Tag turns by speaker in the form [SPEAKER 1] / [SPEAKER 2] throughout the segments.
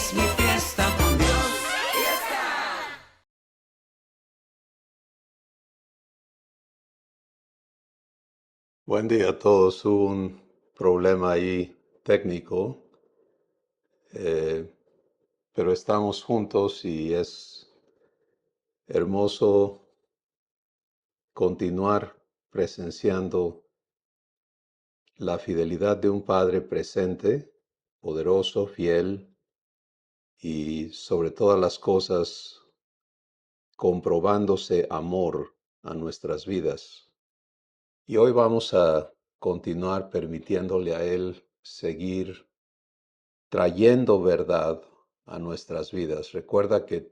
[SPEAKER 1] es mi fiesta con Dios.
[SPEAKER 2] Buen día a todos. Hubo un problema ahí técnico, eh, pero estamos juntos y es hermoso continuar presenciando la fidelidad de un Padre presente, poderoso, fiel y sobre todas las cosas comprobándose amor a nuestras vidas. Y hoy vamos a continuar permitiéndole a Él seguir trayendo verdad a nuestras vidas. Recuerda que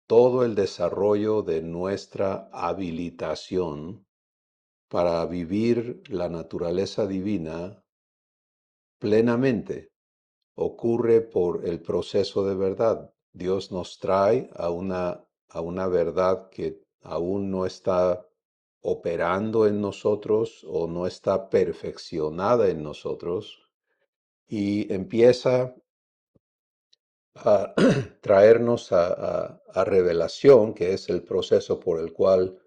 [SPEAKER 2] todo el desarrollo de nuestra habilitación para vivir la naturaleza divina plenamente ocurre por el proceso de verdad. Dios nos trae a una verdad que aún no está operando en nosotros o no está perfeccionada en nosotros y empieza a traernos a revelación, que es el proceso por el cual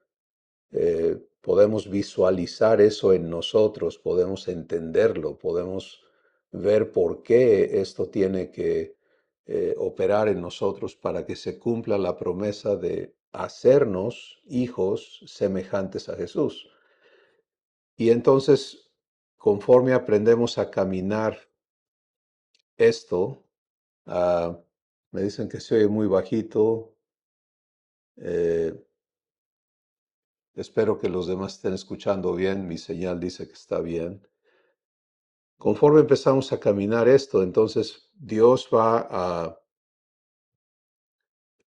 [SPEAKER 2] podemos visualizar eso en nosotros, podemos entenderlo, podemos ver por qué esto tiene que operar en nosotros para que se cumpla la promesa de hacernos hijos semejantes a Jesús. Y entonces, conforme aprendemos a caminar esto, ah, me dicen que se oye muy bajito. eh, Espero que los demás estén escuchando bien. Mi señal dice que está bien. Conforme empezamos a caminar esto, entonces Dios va a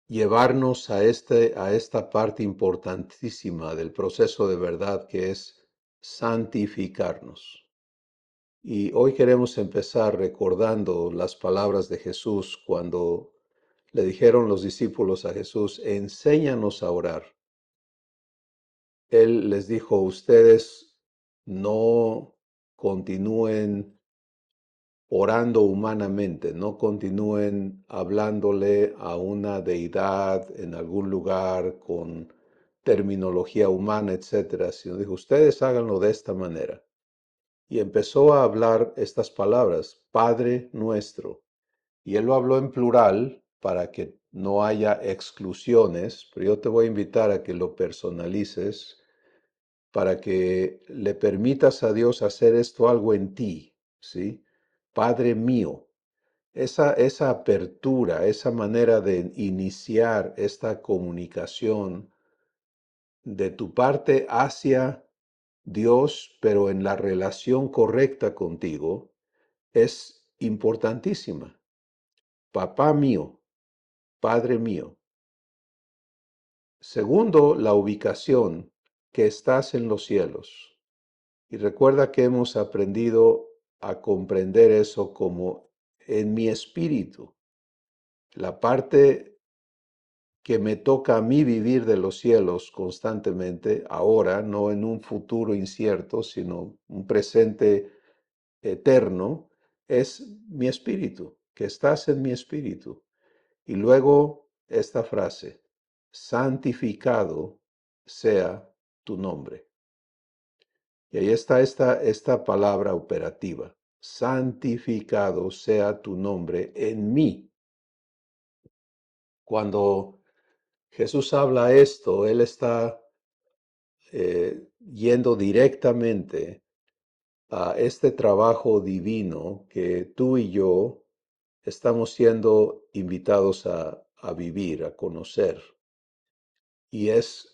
[SPEAKER 2] llevarnos a esta parte importantísima del proceso de verdad que es santificarnos. Y hoy queremos empezar recordando las palabras de Jesús cuando le dijeron los discípulos a Jesús: enséñanos a orar. Él les dijo: ustedes no continúen orando humanamente, no continúen hablándole a una deidad en algún lugar con terminología humana, etcétera, sino dijo: ustedes háganlo de esta manera. Y empezó a hablar estas palabras: Padre nuestro. Y él lo habló en plural para que no haya exclusiones, pero yo te voy a invitar a que lo personalices para que le permitas a Dios hacer esto algo en ti, ¿sí? Padre mío, esa apertura, esa manera de iniciar esta comunicación de tu parte hacia Dios, pero en la relación correcta contigo, es importantísima. Papá mío, Padre mío. Segundo, la ubicación, que estás en los cielos. Y recuerda que hemos aprendido a comprender eso como en mi espíritu, la parte que me toca a mí vivir de los cielos constantemente, ahora, no en un futuro incierto, sino un presente eterno, es mi espíritu, que estás en mi espíritu. Y luego esta frase: santificado sea tu nombre. Y ahí está esta palabra operativa: santificado sea tu nombre en mí. Cuando Jesús habla esto, Él está yendo directamente a este trabajo divino que tú y yo estamos siendo invitados a vivir, a conocer. Y es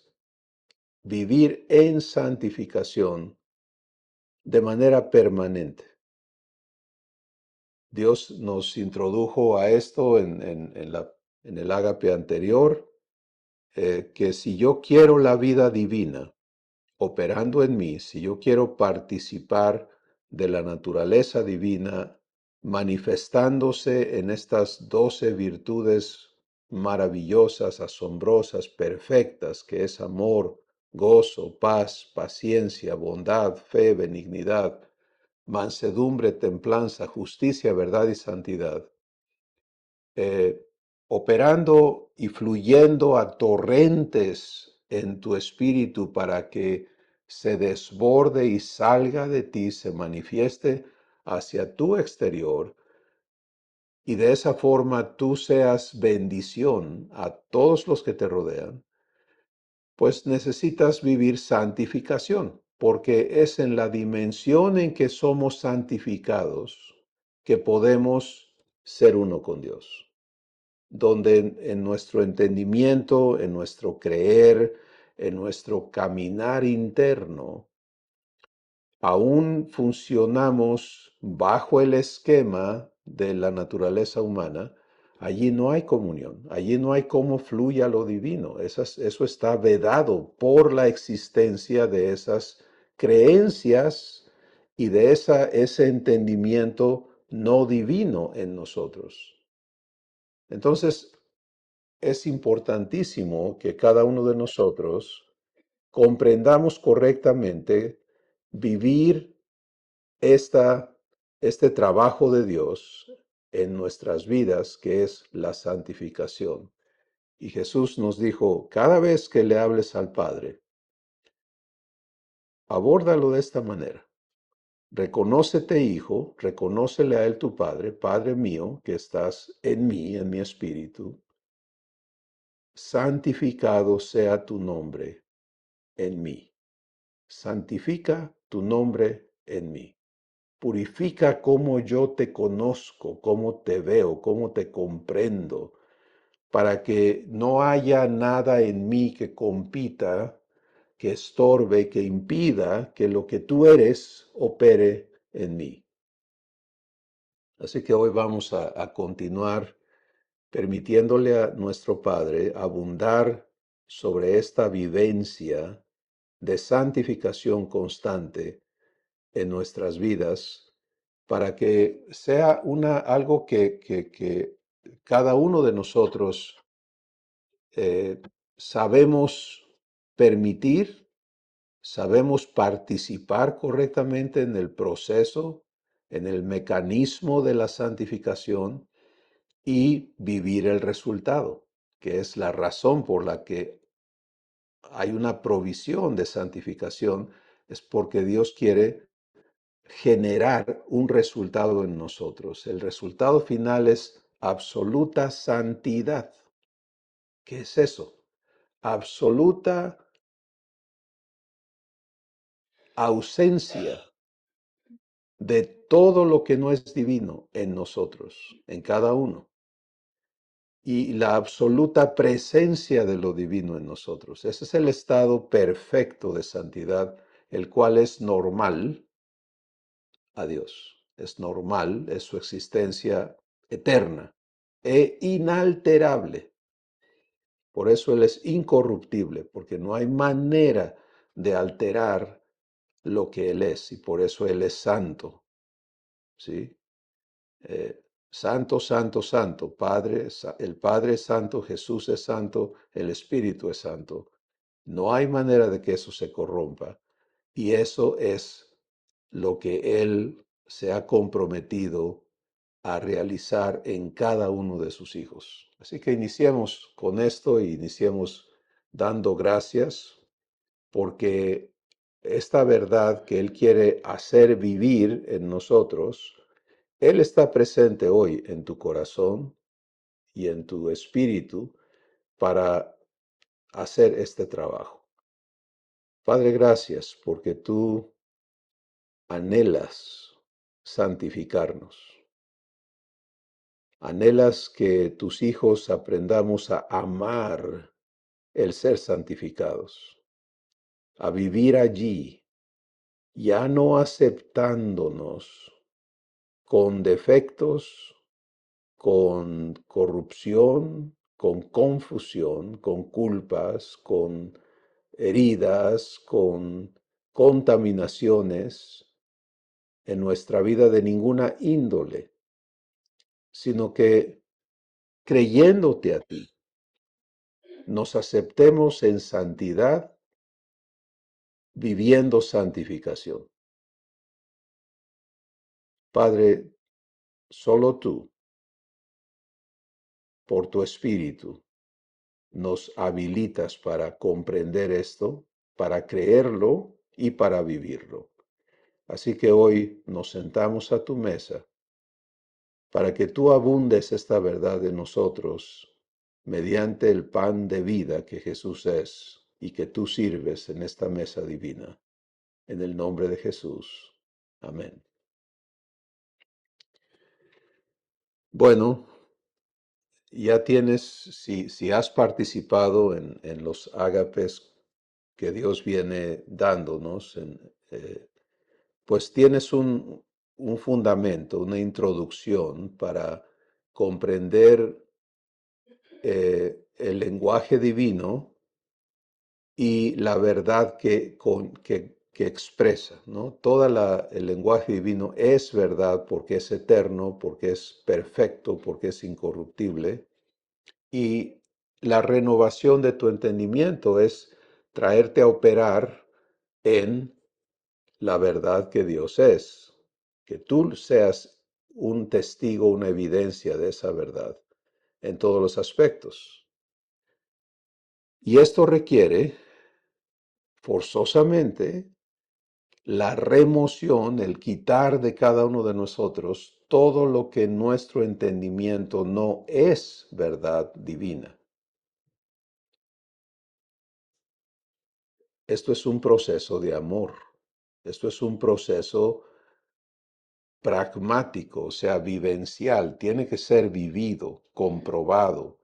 [SPEAKER 2] vivir en santificación de manera permanente. Dios nos introdujo a esto en el ágape anterior, que si yo quiero la vida divina operando en mí, si yo quiero participar de la naturaleza divina, manifestándose en estas 12 virtudes maravillosas, asombrosas, perfectas, que es amor, gozo, paz, paciencia, bondad, fe, benignidad, mansedumbre, templanza, justicia, verdad y santidad. eh, operando y fluyendo a torrentes en tu espíritu para que se desborde y salga de ti, se manifieste hacia tu exterior y de esa forma tú seas bendición a todos los que te rodean, pues necesitas vivir santificación, porque es en la dimensión en que somos santificados que podemos ser uno con Dios, donde en nuestro entendimiento, en nuestro creer, en nuestro caminar interno, aún funcionamos bajo el esquema de la naturaleza humana. Allí no hay comunión, allí no hay cómo fluya lo divino. Eso está vedado por la existencia de esas creencias y de ese entendimiento no divino en nosotros. Entonces, es importantísimo que cada uno de nosotros comprendamos correctamente vivir esta, este trabajo de Dios en nuestras vidas, que es la santificación. Y Jesús nos dijo, cada vez que le hables al Padre, abórdalo de esta manera. Reconócete, Hijo, reconócele a Él tu Padre, Padre mío, que estás en mi espíritu. Santificado sea tu nombre en mí. Santifica tu nombre en mí. Purifica cómo yo te conozco, cómo te veo, cómo te comprendo, para que no haya nada en mí que compita, que estorbe, que impida que lo que tú eres opere en mí. Así que hoy vamos a continuar permitiéndole a nuestro Padre abundar sobre esta vivencia de santificación constante en nuestras vidas para que sea algo que cada uno de nosotros sabemos permitir, sabemos participar correctamente en el proceso, en el mecanismo de la santificación y vivir el resultado, que es la razón por la que hay una provisión de santificación, es porque Dios quiere generar un resultado en nosotros. El resultado final es absoluta santidad. ¿Qué es eso? Absoluta ausencia de todo lo que no es divino en nosotros, en cada uno. Y la absoluta presencia de lo divino en nosotros. Ese es el estado perfecto de santidad, el cual es normal a Dios. Es normal, es su existencia eterna e inalterable. Por eso Él es incorruptible, porque no hay manera de alterar lo que Él es, y por eso Él es santo. ¿Sí? Santo, santo, santo, Padre, el Padre es santo, Jesús es santo, el Espíritu es santo. No hay manera de que eso se corrompa. Y eso es lo que Él se ha comprometido a realizar en cada uno de sus hijos. Así que iniciemos con esto y iniciemos dando gracias porque esta verdad que Él quiere hacer vivir en nosotros, Él está presente hoy en tu corazón y en tu espíritu para hacer este trabajo. Padre, gracias porque tú anhelas santificarnos. Anhelas que tus hijos aprendamos a amar el ser santificados, a vivir allí, ya no aceptándonos con defectos, con corrupción, con confusión, con culpas, con heridas, con contaminaciones en nuestra vida de ninguna índole, sino que creyéndote a ti, nos aceptemos en santidad, viviendo santificación. Padre, solo tú por tu espíritu, nos habilitas para comprender esto, para creerlo y para vivirlo. Así que hoy nos sentamos a tu mesa para que tú abundes esta verdad en nosotros mediante el pan de vida que Jesús es y que tú sirves en esta mesa divina. En el nombre de Jesús. Amén. Bueno, ya tienes, si has participado en los ágapes que Dios viene dándonos, pues tienes un fundamento, una introducción para comprender el lenguaje divino y la verdad que expresa, ¿no? El lenguaje divino es verdad porque es eterno, porque es perfecto, porque es incorruptible. Y la renovación de tu entendimiento es traerte a operar en la verdad que Dios es, que tú seas un testigo, una evidencia de esa verdad en todos los aspectos. Y esto requiere forzosamente la remoción, el quitar de cada uno de nosotros todo lo que en nuestro entendimiento no es verdad divina. Esto es un proceso de amor. Esto es un proceso pragmático, o sea, vivencial. Tiene que ser vivido, comprobado.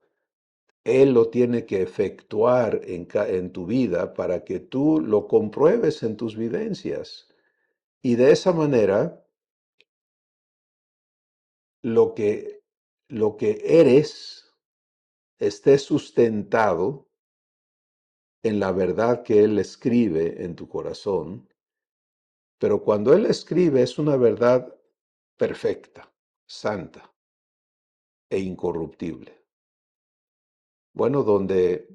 [SPEAKER 2] Él lo tiene que efectuar en tu vida para que tú lo compruebes en tus vivencias. Y de esa manera, lo que, lo que eres esté sustentado en la verdad que Él escribe en tu corazón. Pero cuando Él escribe es una verdad perfecta, santa e incorruptible. Bueno, donde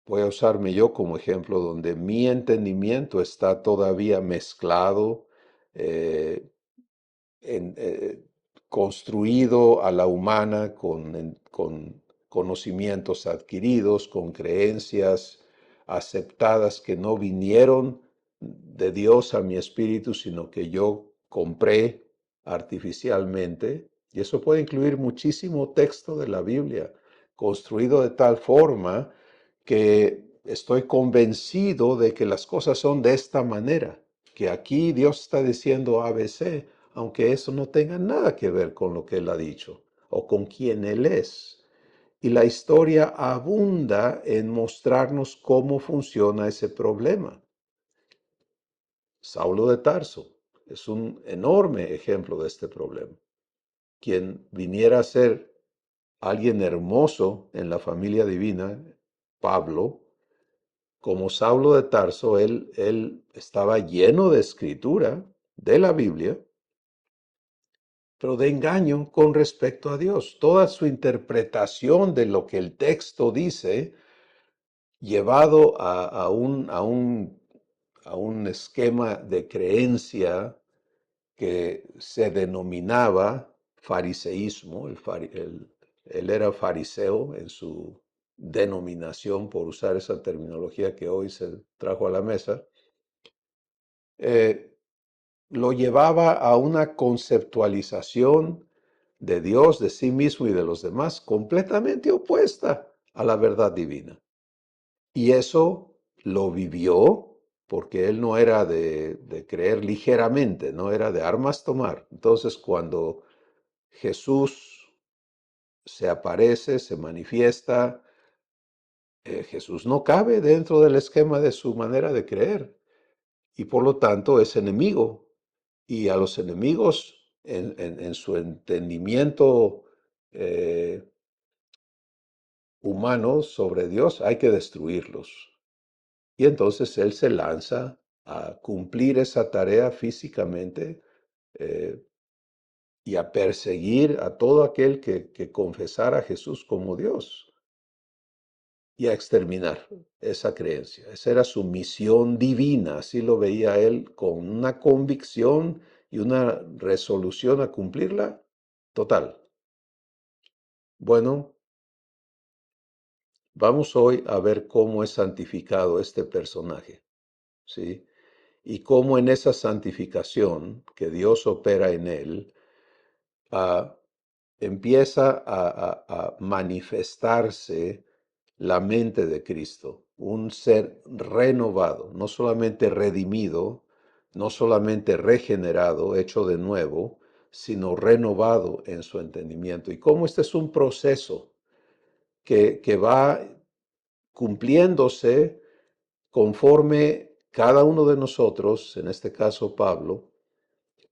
[SPEAKER 2] voy a usarme yo como ejemplo, donde mi entendimiento está todavía mezclado, eh, en, construido a la humana con conocimientos adquiridos, con creencias aceptadas que no vinieron de Dios a mi espíritu, sino que yo compré artificialmente. Y eso puede incluir muchísimo texto de la Biblia, construido de tal forma que estoy convencido de que las cosas son de esta manera, que aquí Dios está diciendo ABC, aunque eso no tenga nada que ver con lo que Él ha dicho o con quién Él es. Y la historia abunda en mostrarnos cómo funciona ese problema. Saulo de Tarso es un enorme ejemplo de este problema. Quien viniera a ser alguien hermoso en la familia divina, Pablo, como Saulo de Tarso, él estaba lleno de escritura de la Biblia, pero de engaño con respecto a Dios. Toda su interpretación de lo que el texto dice, llevado a un esquema de creencia que se denominaba fariseísmo. Él era fariseo en su denominación, por usar esa terminología que hoy se trajo a la mesa. eh, lo llevaba a una conceptualización de Dios, de sí mismo y de los demás completamente opuesta a la verdad divina. Y eso lo vivió porque él no era de creer ligeramente, no era de armas tomar. Entonces, cuando Jesús se aparece, se manifiesta, Jesús no cabe dentro del esquema de su manera de creer y por lo tanto es enemigo. Y a los enemigos en su entendimiento eh, humano sobre Dios hay que destruirlos. Y entonces él se lanza a cumplir esa tarea físicamente eh, y a perseguir a todo aquel que confesara a Jesús como Dios y a exterminar esa creencia. Esa era su misión divina, así lo veía él, con una convicción y una resolución a cumplirla total. Bueno, Vamos hoy a ver cómo es santificado este personaje, ¿sí? Y cómo en esa santificación que Dios opera en él, ah, empieza a manifestarse la mente de Cristo, un ser renovado, no solamente redimido, no solamente regenerado, hecho de nuevo, sino renovado en su entendimiento. Y cómo este es un proceso que va cumpliéndose conforme cada uno de nosotros, en este caso Pablo,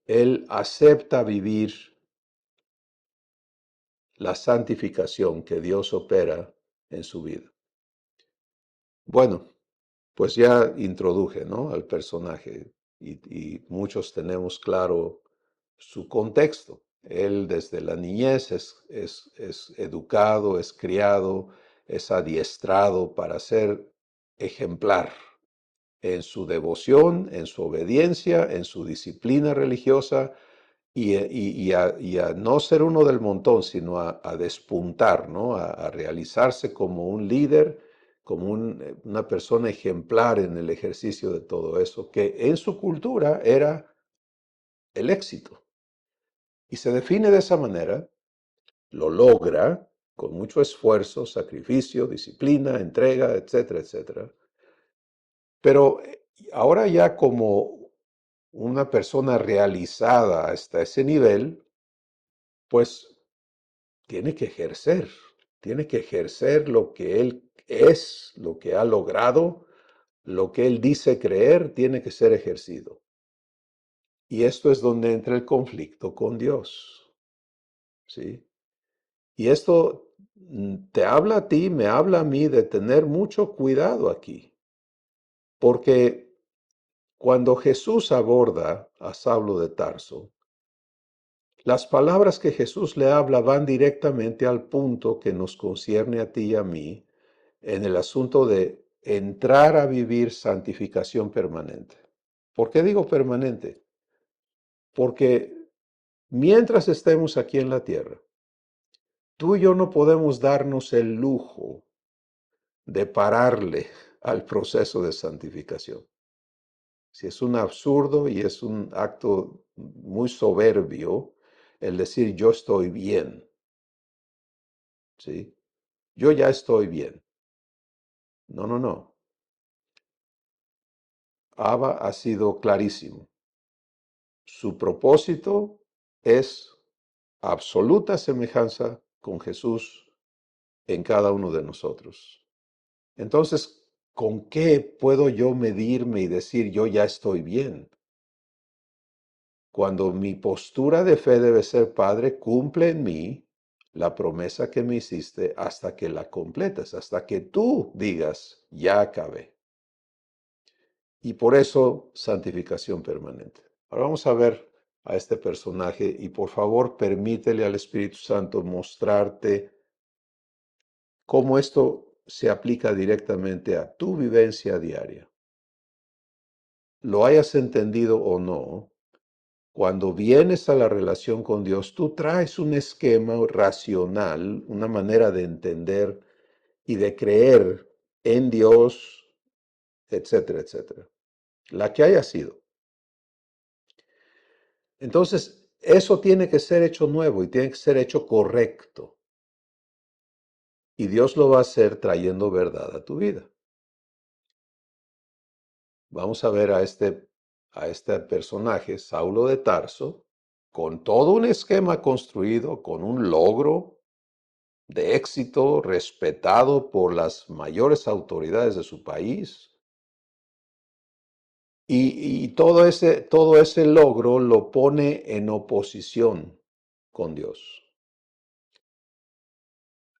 [SPEAKER 2] él acepta vivir la santificación que Dios opera en su vida. Bueno, pues ya introduje, ¿no?, al personaje y muchos tenemos claro su contexto. Él desde la niñez es educado, es criado, es adiestrado para ser ejemplar en su devoción, en su obediencia, en su disciplina religiosa y a no ser uno del montón, sino a despuntar, ¿no? A realizarse como un líder, como una persona ejemplar en el ejercicio de todo eso, que en su cultura era el éxito. Y se define de esa manera, lo logra con mucho esfuerzo, sacrificio, disciplina, entrega, etcétera, etcétera. Pero ahora ya como una persona realizada hasta ese nivel, pues tiene que ejercer lo que él es, lo que ha logrado, lo que él dice creer, tiene que ser ejercido. Y esto es donde entra el conflicto con Dios, ¿sí? Y esto te habla a ti, me habla a mí de tener mucho cuidado aquí, porque cuando Jesús aborda a Saulo de Tarso, las palabras que Jesús le habla van directamente al punto que nos concierne a ti y a mí en el asunto de entrar a vivir santificación permanente. ¿Por qué digo permanente? Porque mientras estemos aquí en la tierra, tú y yo no podemos darnos el lujo de pararle al proceso de santificación. Si es un absurdo y es un acto muy soberbio el decir yo estoy bien, ¿sí? Yo ya estoy bien. No, no, no. Abba ha sido clarísimo. Su propósito es absoluta semejanza con Jesús en cada uno de nosotros. Entonces, ¿con qué puedo yo medirme y decir yo ya estoy bien? Cuando mi postura de fe debe ser, Padre, cumple en mí la promesa que me hiciste hasta que la completes, hasta que tú digas, ya acabé. Y por eso, santificación permanente. Ahora vamos a ver a este personaje y por favor permítele al Espíritu Santo mostrarte cómo esto se aplica directamente a tu vivencia diaria. Lo hayas entendido o no, cuando vienes a la relación con Dios, tú traes un esquema racional, una manera de entender y de creer en Dios, etcétera, etcétera. La que haya sido. Entonces, eso tiene que ser hecho nuevo y tiene que ser hecho correcto. Y Dios lo va a hacer trayendo verdad a tu vida. Vamos a ver a este personaje, Saulo de Tarso, con todo un esquema construido, con un logro de éxito, respetado por las mayores autoridades de su país. Y todo ese logro lo pone en oposición con Dios.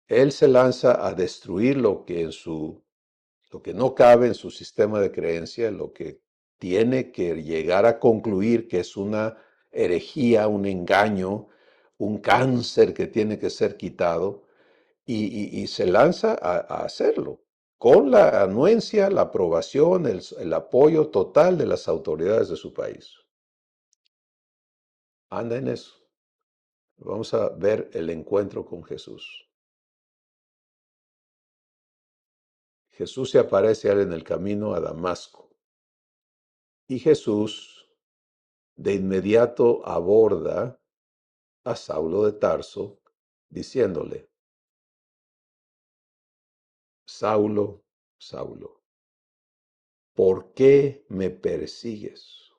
[SPEAKER 2] Él se lanza a destruir lo que no cabe en su sistema de creencia, lo que tiene que llegar a concluir que es una herejía, un engaño, un cáncer que tiene que ser quitado, y se lanza a hacerlo, con la anuencia, la aprobación, el apoyo total de las autoridades de su país. Anda en eso. Vamos a ver el encuentro con Jesús. Jesús se aparece a él en el camino a Damasco. Y Jesús de inmediato aborda a Saulo de Tarso, diciéndole: Saulo, Saulo, ¿por qué me persigues?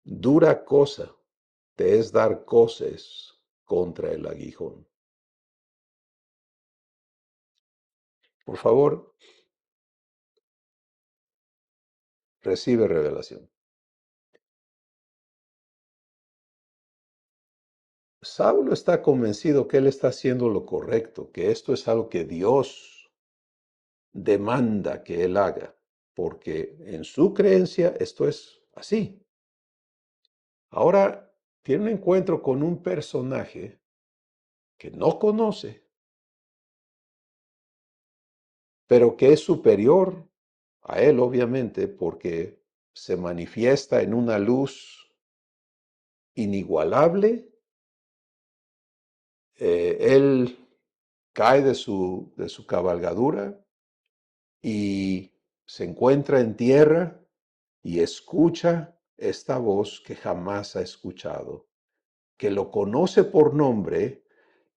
[SPEAKER 2] Dura cosa te es dar coces contra el aguijón. Por favor, recibe revelación. Saulo está convencido que él está haciendo lo correcto, que esto es algo que Dios demanda que él haga, porque en su creencia esto es así. Ahora tiene un encuentro con un personaje que no conoce, pero que es superior a él, obviamente, porque se manifiesta en una luz inigualable. Él cae de su cabalgadura y se encuentra en tierra y escucha esta voz que jamás ha escuchado, que lo conoce por nombre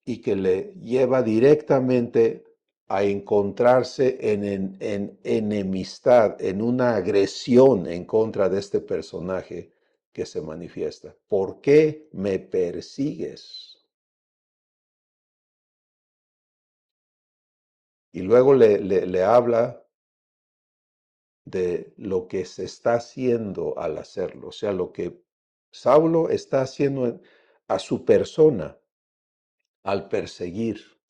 [SPEAKER 2] y que le lleva directamente a encontrarse en enemistad, en una agresión en contra de este personaje que se manifiesta. ¿Por qué me persigues? Y luego le habla de lo que se está haciendo al hacerlo, o sea, lo que Saulo está haciendo a su persona al perseguir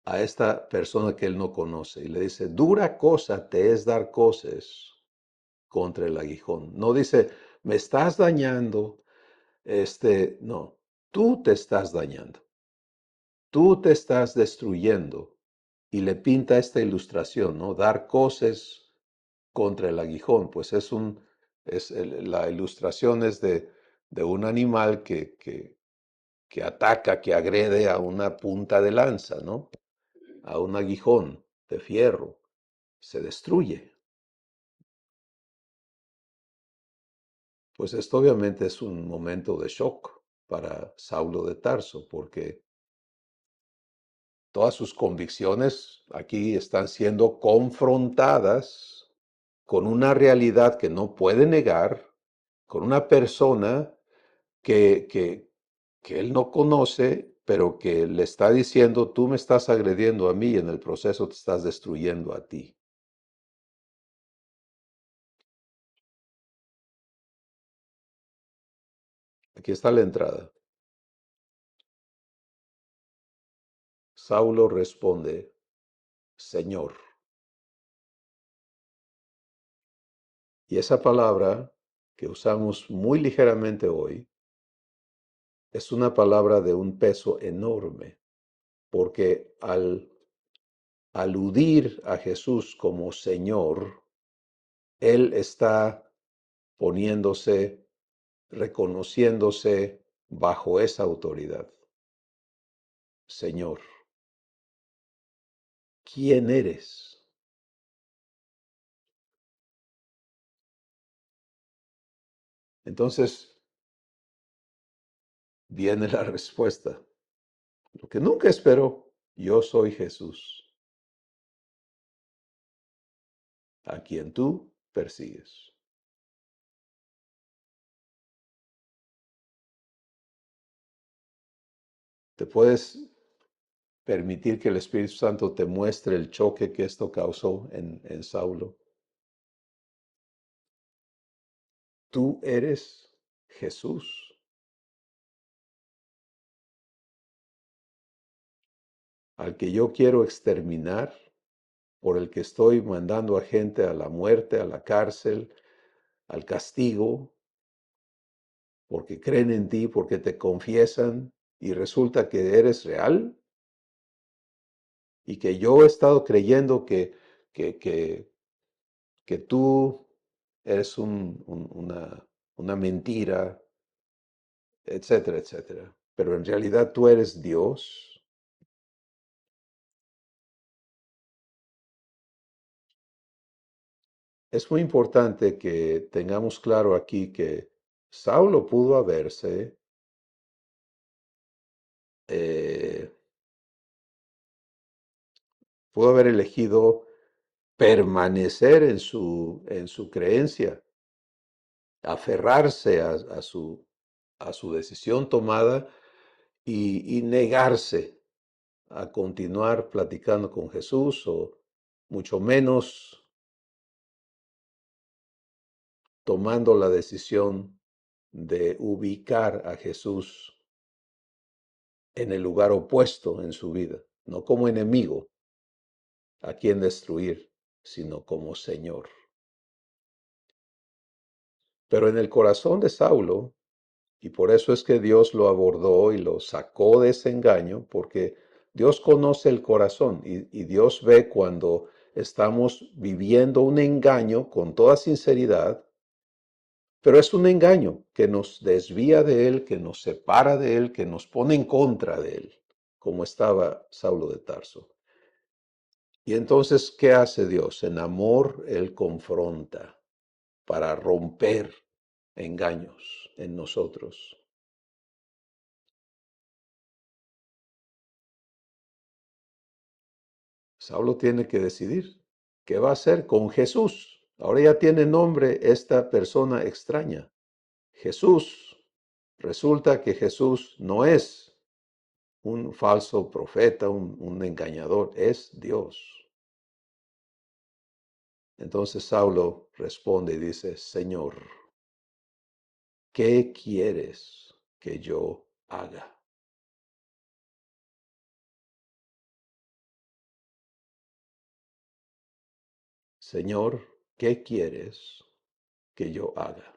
[SPEAKER 2] a esta persona que él no conoce. Y le dice: dura cosa te es dar coces contra el aguijón. No dice: me estás dañando, no, tú te estás dañando, tú te estás destruyendo. Y le pinta esta ilustración, ¿no? Dar coces contra el aguijón, pues la ilustración es de un animal que ataca, que agrede a una punta de lanza, ¿no? A un aguijón de fierro, se destruye. Pues esto obviamente es un momento de shock para Saulo de Tarso, porque todas sus convicciones aquí están siendo confrontadas con una realidad que no puede negar, con una persona que, que, que él no conoce, pero que le está diciendo: tú me estás agrediendo a mí y en el proceso te estás destruyendo a ti. Aquí está la entrada. Saulo responde: Señor. Y esa palabra que usamos muy ligeramente hoy es una palabra de un peso enorme, porque al aludir a Jesús como Señor, Él está poniéndose, reconociéndose bajo esa autoridad. Señor, ¿quién eres? Entonces viene la respuesta. Lo que nunca esperó: yo soy Jesús, a quien tú persigues. ¿Te puedes permitir que el Espíritu Santo te muestre el choque que esto causó en Saulo? Tú eres Jesús, al que yo quiero exterminar, por el que estoy mandando a gente a la muerte, a la cárcel, al castigo, porque creen en ti, porque te confiesan y resulta que eres real y que yo he estado creyendo que, que, que tú eres una mentira, etcétera, etcétera. Pero en realidad tú eres Dios. Es muy importante que tengamos claro aquí que Saulo eh, pudo haber elegido permanecer en su creencia, aferrarse a su decisión tomada y negarse a continuar platicando con Jesús o mucho menos tomando la decisión de ubicar a Jesús en el lugar opuesto en su vida, no como enemigo a quien destruir, sino como Señor. Pero en el corazón de Saulo, y por eso es que Dios lo abordó y lo sacó de ese engaño, porque Dios conoce el corazón y Dios ve cuando estamos viviendo un engaño con toda sinceridad, pero es un engaño que nos desvía de Él, que nos separa de Él, que nos pone en contra de Él, como estaba Saulo de Tarso. Y entonces, ¿qué hace Dios? En amor, Él confronta para romper engaños en nosotros. Saulo tiene que decidir qué va a hacer con Jesús. Ahora ya tiene nombre esta persona extraña, Jesús. Resulta que Jesús no es un falso profeta, un engañador, es Dios. Entonces Saulo responde y dice, Señor, ¿qué quieres que yo haga? Señor, ¿qué quieres que yo haga?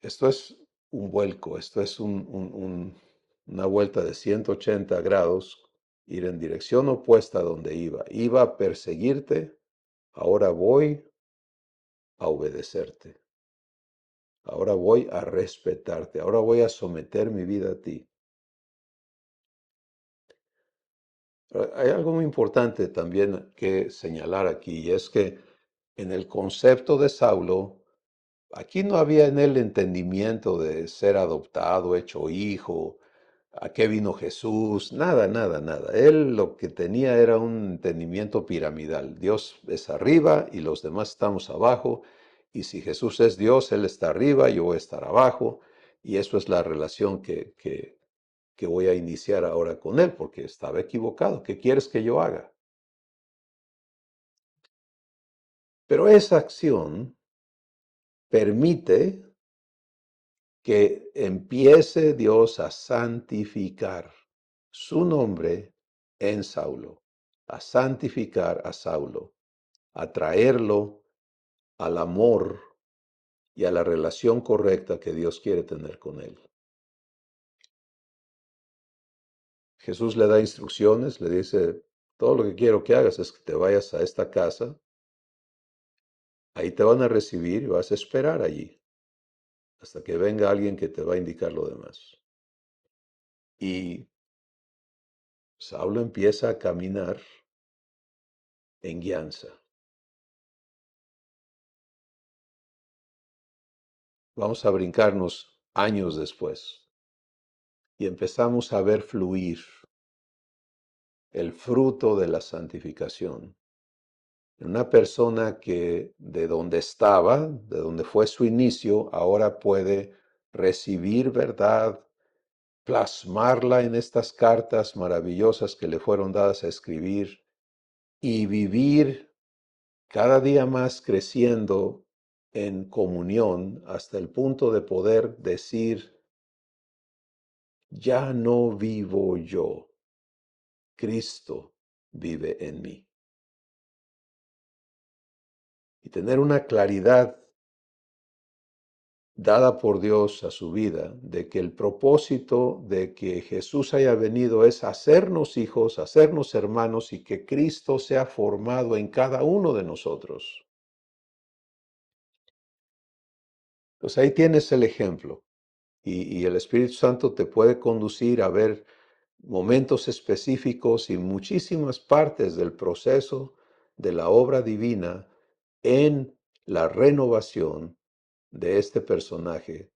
[SPEAKER 2] Esto es un vuelco, esto es una vuelta de 180 grados, ir en dirección opuesta a donde iba. Iba a perseguirte, ahora voy a obedecerte. Ahora voy a respetarte, ahora voy a someter mi vida a ti. Hay algo muy importante también que señalar aquí, y es que en el concepto de Saulo, aquí no había en él entendimiento de ser adoptado, hecho hijo, a qué vino Jesús, nada, nada, nada. Él lo que tenía era un entendimiento piramidal. Dios es arriba y los demás estamos abajo, y si Jesús es Dios, Él está arriba, yo voy a estar abajo, y eso es la relación que voy a iniciar ahora con Él, porque estaba equivocado. ¿Qué quieres que yo haga? Pero esa acción permite que empiece Dios a santificar su nombre en Saulo, a santificar a Saulo, a traerlo al amor y a la relación correcta que Dios quiere tener con él. Jesús le da instrucciones, le dice, todo lo que quiero que hagas es que te vayas a esta casa, ahí te van a recibir y vas a esperar allí hasta que venga alguien que te va a indicar lo demás. Y Saulo empieza a caminar en guianza. Vamos a brincarnos años después y empezamos a ver fluir el fruto de la santificación en una persona que de donde estaba, de donde fue su inicio, ahora puede recibir verdad, plasmarla en estas cartas maravillosas que le fueron dadas a escribir y vivir cada día más creciendo en comunión hasta el punto de poder decir, ya no vivo yo, Cristo vive en mí. Y tener una claridad dada por Dios a su vida de que el propósito de que Jesús haya venido es hacernos hijos, hacernos hermanos y que Cristo sea formado en cada uno de nosotros. Pues ahí tienes el ejemplo y el Espíritu Santo te puede conducir a ver momentos específicos y muchísimas partes del proceso de la obra divina en la renovación de este personaje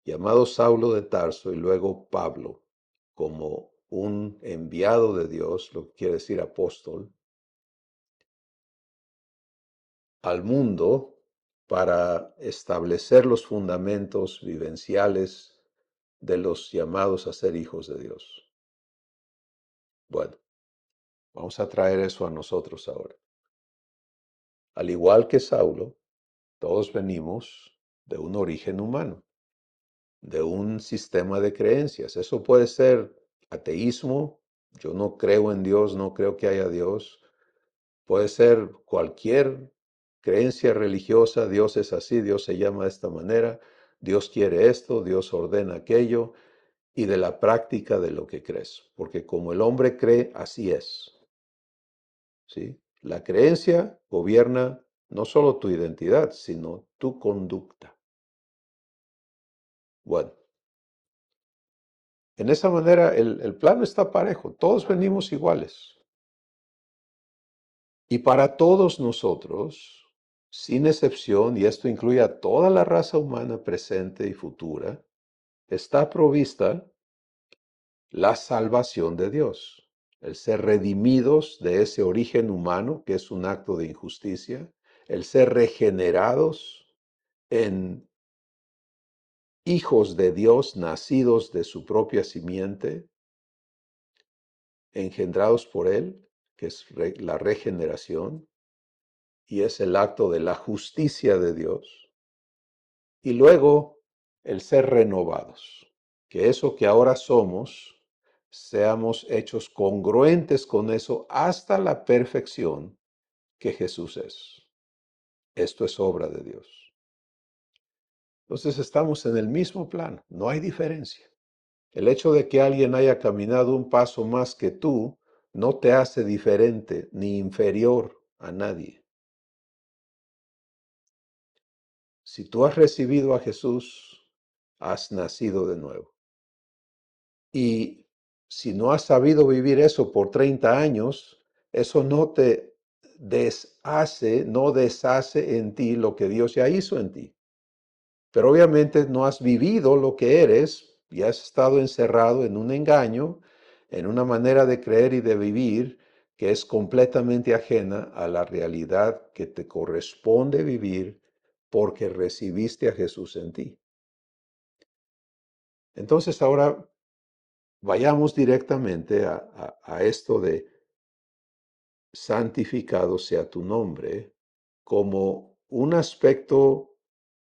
[SPEAKER 2] llamado Saulo de Tarso y luego Pablo, como un enviado de Dios, lo que quiere decir apóstol, al mundo para establecer los fundamentos vivenciales de los llamados a ser hijos de Dios. Bueno, vamos a traer eso a nosotros ahora. Al igual que Saulo, todos venimos de un origen humano, de un sistema de creencias. Eso puede ser ateísmo, yo no creo en Dios, no creo que haya Dios. Puede ser cualquier creencia religiosa, Dios es así, Dios se llama de esta manera, Dios quiere esto, Dios ordena aquello, y de la práctica de lo que crees. Porque como el hombre cree, así es. ¿Sí? La creencia gobierna no solo tu identidad, sino tu conducta. Bueno, en esa manera el plano está parejo, todos venimos iguales. Y para todos nosotros, sin excepción, y esto incluye a toda la raza humana presente y futura, está provista la salvación de Dios, el ser redimidos de ese origen humano, que es un acto de injusticia, el ser regenerados en hijos de Dios, nacidos de su propia simiente, engendrados por Él, que es la regeneración, y es el acto de la justicia de Dios. Y luego el ser renovados, que eso que ahora somos, seamos hechos congruentes con eso hasta la perfección que Jesús es. Esto es obra de Dios. Entonces estamos en el mismo plano, no hay diferencia. El hecho de que alguien haya caminado un paso más que tú no te hace diferente ni inferior a nadie. Si tú has recibido a Jesús, has nacido de nuevo. Y si no has sabido vivir eso por 30 años, eso no te deshace, no deshace en ti lo que Dios ya hizo en ti. Pero obviamente no has vivido lo que eres y has estado encerrado en un engaño, en una manera de creer y de vivir que es completamente ajena a la realidad que te corresponde vivir porque recibiste a Jesús en ti. Entonces ahora vayamos directamente a esto de santificado sea tu nombre como un aspecto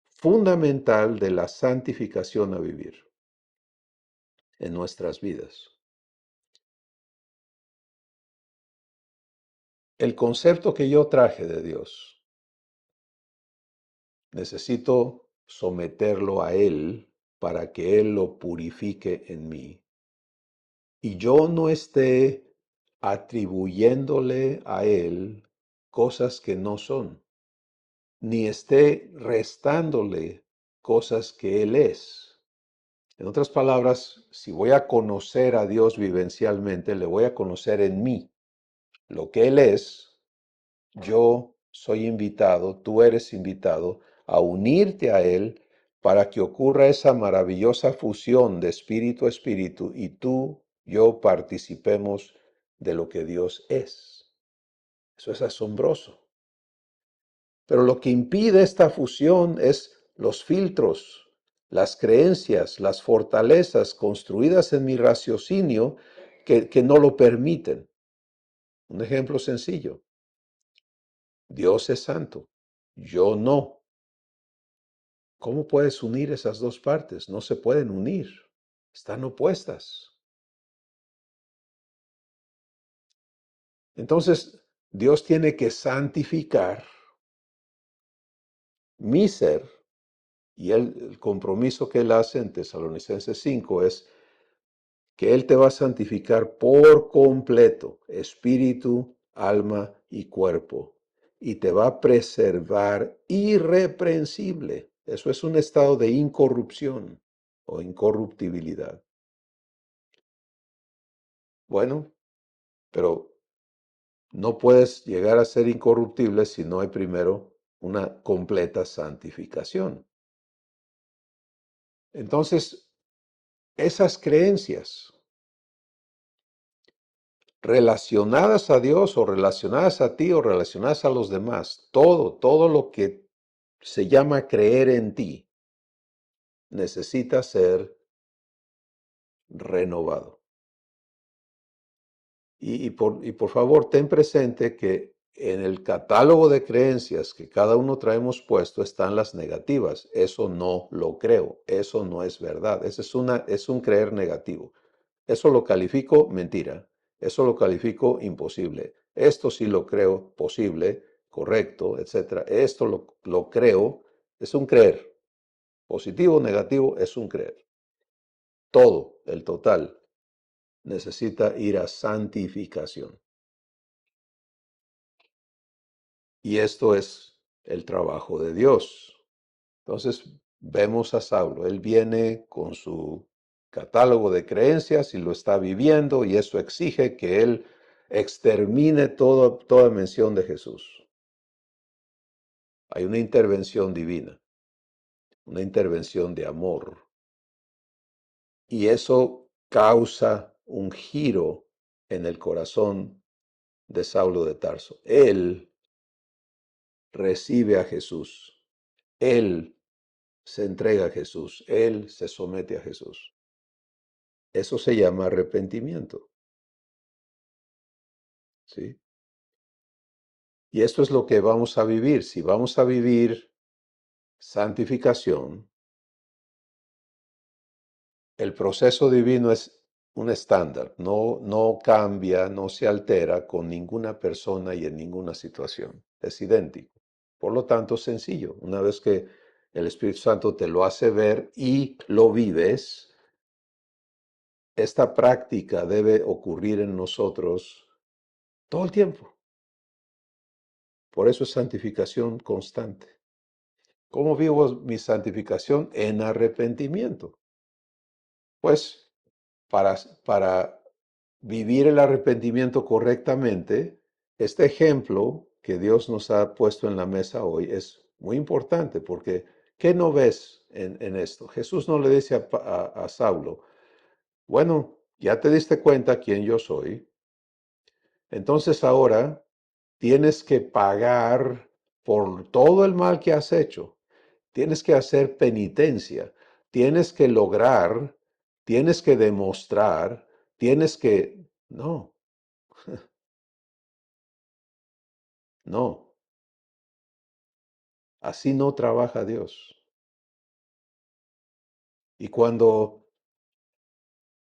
[SPEAKER 2] fundamental de la santificación a vivir en nuestras vidas. El concepto que yo traje de Dios, necesito someterlo a Él para que Él lo purifique en mí. Y yo no esté atribuyéndole a Él cosas que no son, ni esté restándole cosas que Él es. En otras palabras, si voy a conocer a Dios vivencialmente, le voy a conocer en mí. Lo que Él es, yo soy invitado, tú eres invitado a unirte a Él para que ocurra esa maravillosa fusión de espíritu a espíritu y tú, yo participemos de lo que Dios es. Eso es asombroso. Pero lo que impide esta fusión es los filtros, las creencias, las fortalezas construidas en mi raciocinio que no lo permiten. Un ejemplo sencillo. Dios es santo, yo no. ¿Cómo puedes unir esas dos partes? No se pueden unir, están opuestas. Entonces, Dios tiene que santificar mi ser y el compromiso que Él hace en Tesalonicenses 5 es que Él te va a santificar por completo, espíritu, alma y cuerpo, y te va a preservar irreprensible. Eso es un estado de incorrupción o incorruptibilidad. Bueno, pero No puedes llegar a ser incorruptible si no hay primero una completa santificación. Entonces, esas creencias relacionadas a Dios o relacionadas a ti o relacionadas a los demás, todo lo que se llama creer en ti, necesita ser renovado. Y por favor, ten presente que en el catálogo de creencias que cada uno traemos puesto están las negativas. Eso no lo creo, eso no es verdad, es un creer negativo. Eso lo califico mentira, eso lo califico imposible. Esto sí lo creo posible, correcto, etcétera. Esto lo creo, es un creer. Positivo o negativo es un creer. Todo, el total, necesita ir a santificación. Y esto es el trabajo de Dios. Entonces vemos a Saulo. Él viene con su catálogo de creencias y lo está viviendo y eso exige que él extermine toda mención de Jesús. Hay una intervención divina, una intervención de amor. Y eso causa un giro en el corazón de Saulo de Tarso. Él recibe a Jesús. Él se entrega a Jesús. Él se somete a Jesús. Eso se llama arrepentimiento. ¿Sí? Y esto es lo que vamos a vivir. Si vamos a vivir santificación, el proceso divino es un estándar. No cambia, no se altera con ninguna persona y en ninguna situación. Es idéntico. Por lo tanto, sencillo. Una vez que el Espíritu Santo te lo hace ver y lo vives, esta práctica debe ocurrir en nosotros todo el tiempo. Por eso es santificación constante. ¿Cómo vivo mi santificación? En arrepentimiento. Pues para vivir el arrepentimiento correctamente, este ejemplo que Dios nos ha puesto en la mesa hoy es muy importante porque ¿qué no ves en esto? Jesús no le dice a Saulo, bueno, ya te diste cuenta quién yo soy, entonces ahora tienes que pagar por todo el mal que has hecho. Tienes que hacer penitencia. Tienes que lograr, tienes que demostrar, tienes que... No, no. Así no trabaja Dios. Y cuando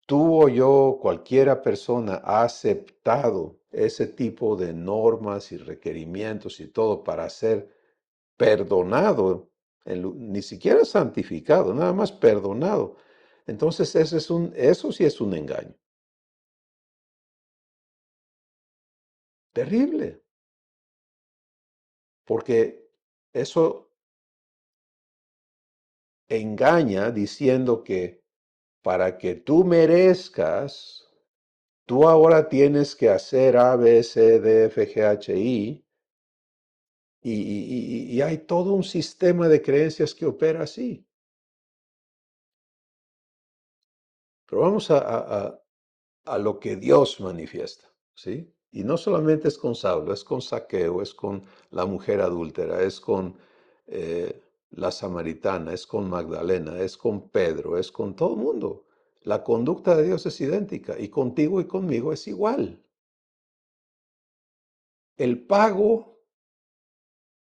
[SPEAKER 2] tú o yo, cualquiera persona, ha aceptado ese tipo de normas y requerimientos y todo para ser perdonado, ni siquiera santificado, nada más perdonado. Entonces eso sí es un engaño. Terrible, porque eso engaña diciendo que para que tú merezcas, tú ahora tienes que hacer A, B, C, D, F, G, H, I, y hay todo un sistema de creencias que opera así. Pero vamos a lo que Dios manifiesta, ¿sí? Y no solamente es con Saulo, es con Zaqueo, es con la mujer adúltera, es con la samaritana, es con Magdalena, es con Pedro, es con todo el mundo. La conducta de Dios es idéntica y contigo y conmigo es igual. El pago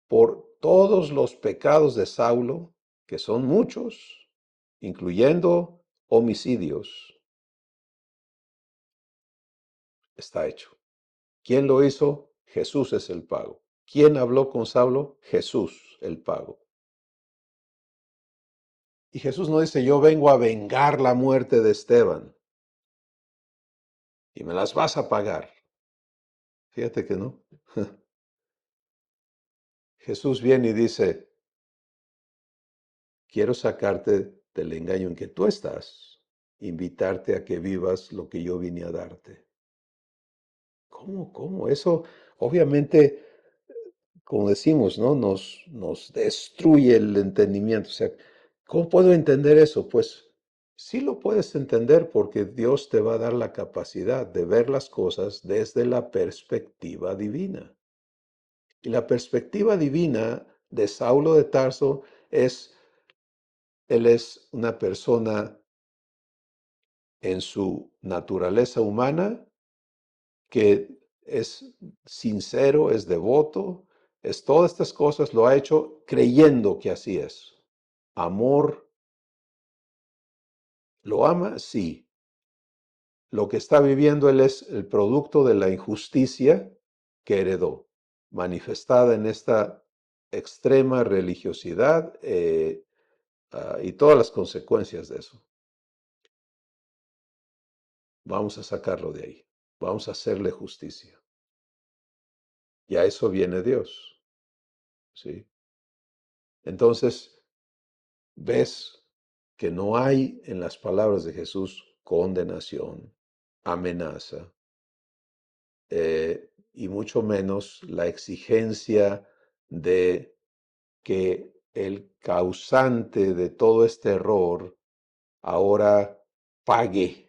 [SPEAKER 2] por todos los pecados de Saulo, que son muchos, incluyendo homicidios, está hecho. ¿Quién lo hizo? Jesús es el pago. ¿Quién habló con Saulo? Jesús, el pago. Y Jesús no dice, yo vengo a vengar la muerte de Esteban y me las vas a pagar. Fíjate que no. Jesús viene y dice, quiero sacarte del engaño en que tú estás, invitarte a que vivas lo que yo vine a darte. ¿Cómo? Eso obviamente, como decimos, ¿no? Nos destruye el entendimiento. O sea, ¿cómo puedo entender eso? Pues sí lo puedes entender porque Dios te va a dar la capacidad de ver las cosas desde la perspectiva divina. Y la perspectiva divina de Saulo de Tarso es, él es una persona en su naturaleza humana que es sincero, es devoto, es todas estas cosas, lo ha hecho creyendo que así es. Amor, ¿lo ama? Sí. Lo que está viviendo él es el producto de la injusticia que heredó, manifestada en esta extrema religiosidad y todas las consecuencias de eso. Vamos a sacarlo de ahí. Vamos a hacerle justicia. Y a eso viene Dios. ¿Sí? Entonces, ves que no hay en las palabras de Jesús condenación, amenaza, y mucho menos la exigencia de que el causante de todo este error ahora pague.